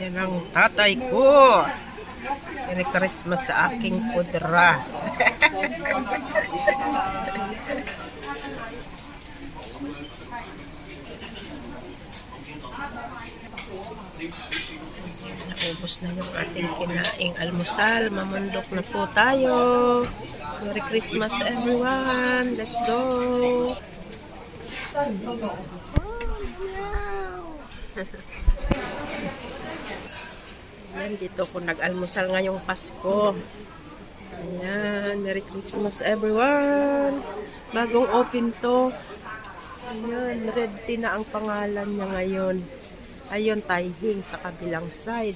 Yan ang tatay ko. Merry Christmas sa aking pudra. Naubos na yung ating kinaing almusal. Mamundok na po tayo. Merry Christmas everyone. Let's go. Ayan, dito ko nag-almusal ngayong Pasko. Ayan, Merry Christmas everyone. Bagong open to. Ayan, Red Tea na ang pangalan niya ngayon. Ayun, Taihing sa kabilang side.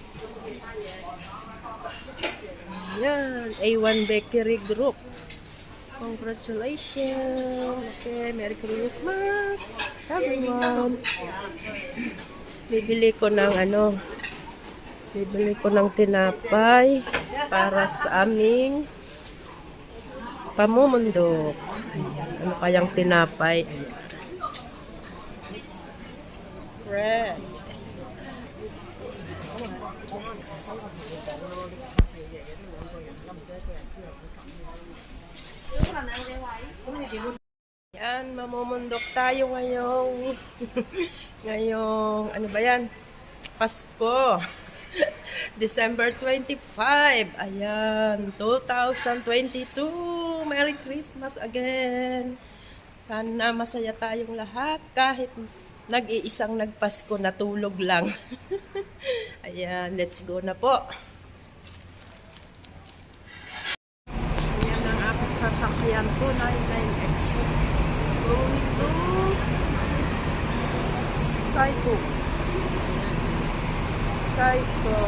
Ayan, A1 Bakery Group. Congratulations. Okay, Merry Christmas everyone. Bibili ko ng tinapay para sa aming pamumundok. Ano kayang tinapay? Bread. Yan, mamumundok tayo ngayong ano ba yan? Pasko. December 25. Ayan, 2022. Merry Christmas again. Sana masaya tayong lahat kahit nag-iisang nagpasko na tulog lang. Ayan, let's go na po. Ayan ang aking sasakyan ko, 99X. Going to Psycho.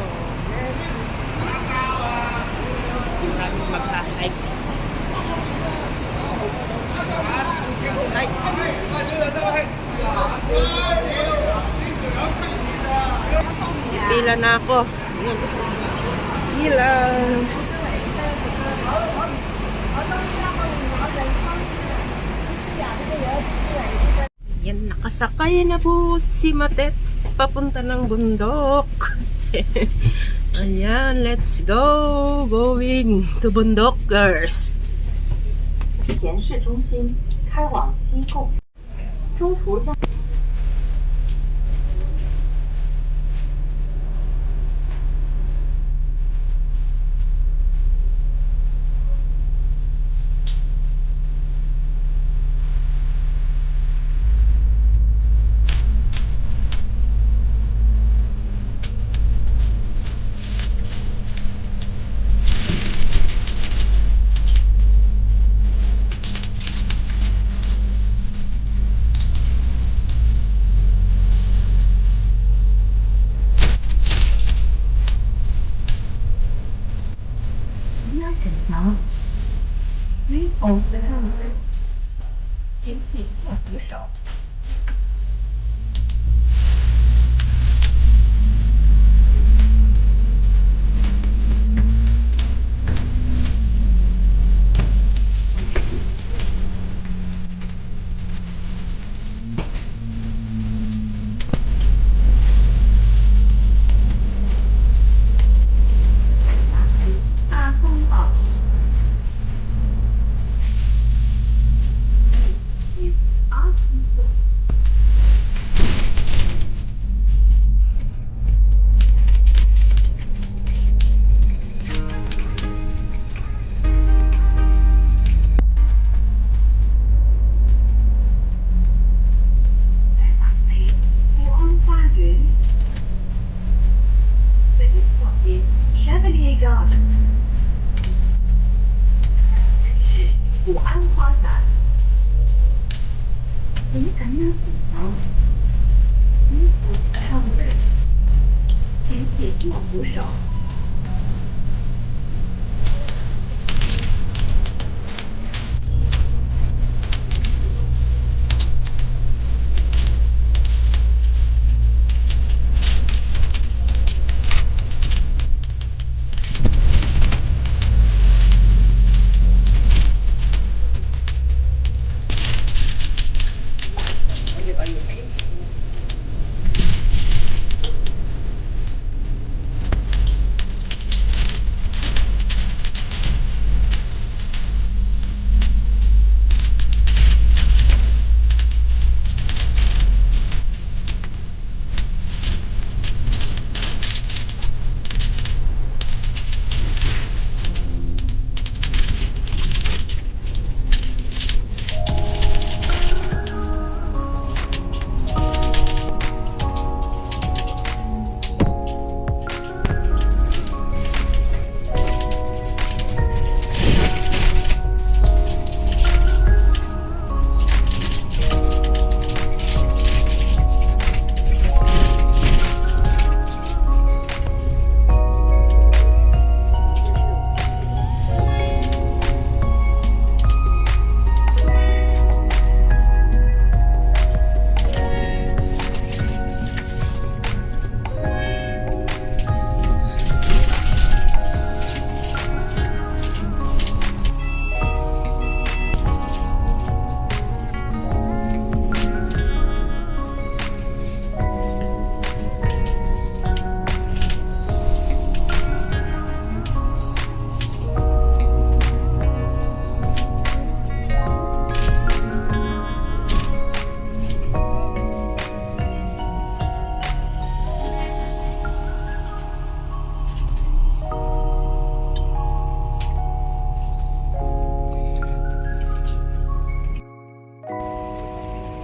Merry Christmas. Maraming magka-like. Pila na ako. Pila. Yan, nakasakay na po si Matet papunta ng bundok. Ayan, let's go. Going to Bundokers. 前市中心开往西贡，中途在。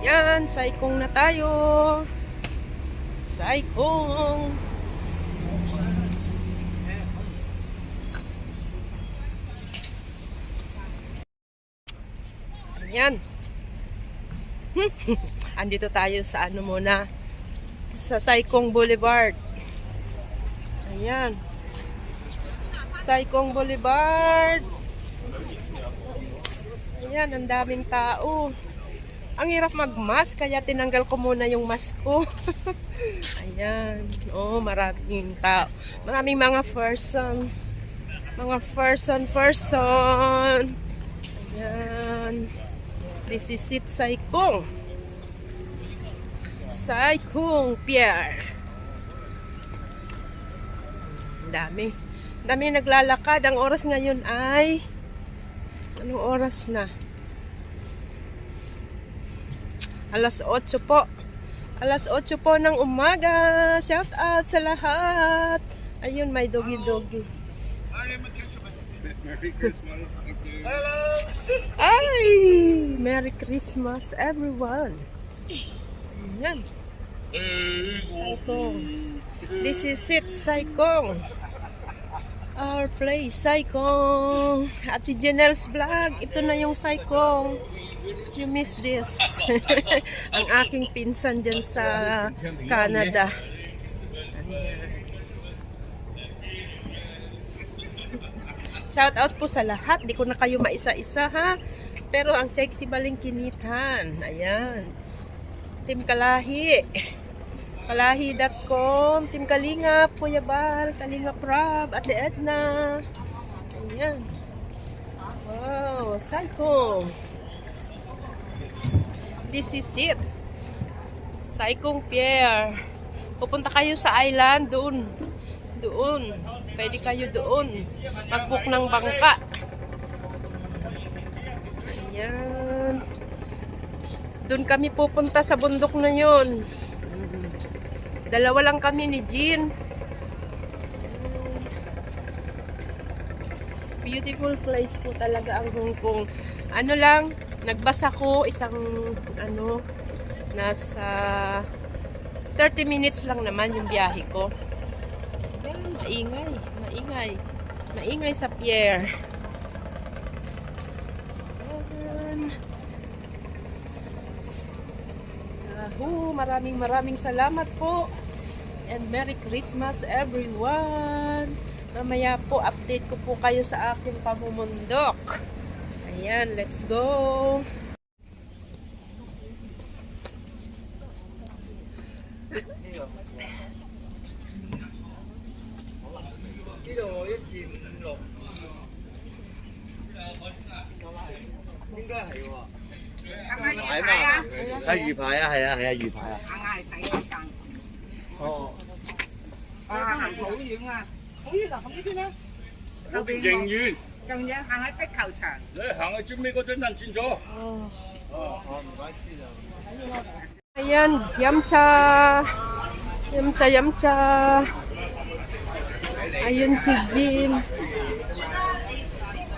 Yan, Saikong na tayo. Saikong. Yan. Andito tayo sa ano muna, sa Saikong Boulevard. Ayan. Saikong Boulevard. Ayan, ang daming tao. Ang hirap mag-mask, kaya tinanggal ko muna yung mask ko. Ayan. Oh, maraming tao. Maraming mga person. Mga person. Ayan. This is it, Saikong. Saikong Pier. Dami. Dami naglalakad. Ang oras ngayon ay... Anong oras na? Alas 8 po. Alas 8 po ng umaga. Shout out sa lahat. Ayun, may doggy. Merry Christmas. Ay! Merry Christmas, everyone. Ayan. Saikong. This is it, Saikong. Our place, Saikong. Ate Janelle's vlog. Ito na yung Saikong. You miss this. Ang aking pinsan dyan sa Canada. Shout out po sa lahat. Di ko na kayo maisa-isa ha. Pero ang sexy balingkinitan. Ayan. Team Kalahi. Kalahi.com. Team Kalingap. Kuya Bal. Kalingap Rob. Ate Edna. Ayan. Wow. Saikong. This is it. Saikong Pier. Pupunta kayo sa island. Doon. Pwede kayo doon. Mag-book ng bangka. Ayan. Doon kami pupunta sa bundok na yun. Dalawa lang kami ni Jean. Beautiful place po talaga ang Hong Kong. Ano lang, nagbasa ko isang nasa 30 minutes lang naman yung biyahe ko. Pero maingay sa pier. Maraming salamat po. And Merry Christmas everyone. Mamaya po update ko po kayo sa aking pamumundok. Ayan, let's go. Ayan, yamcha. Ayun si Jean.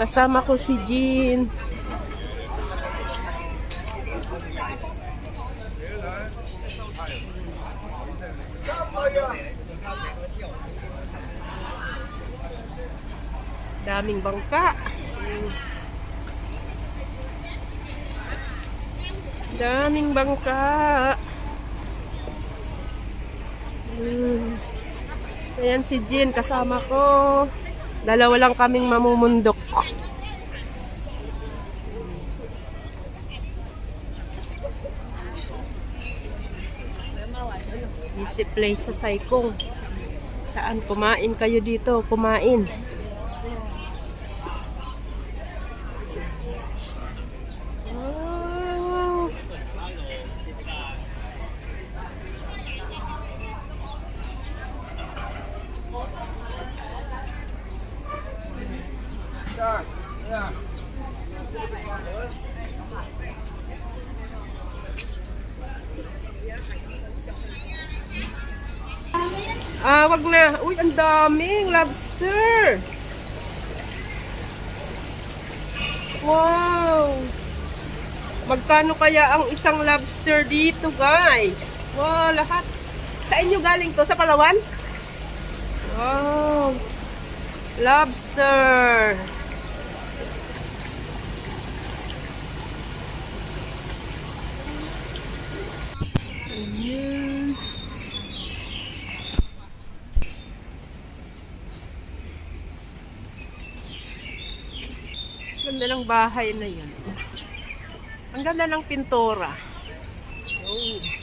Kasama ko si Jean. Daming bangka. Ayan si Jean, kasama ko. Dalawa lang kaming mamumundok. Busy place sa Saikong. Saan kumain kayo dito? Kumain. Wag na. Uy, ang daming lobster. Wow. Magkano kaya ang isang lobster dito, guys? Wow, lahat. Sa inyo galing to? Sa Palawan? Wow. Lobster. Ayan. Ganda ng bahay na yun. Ang ganda ng pintura. Oh.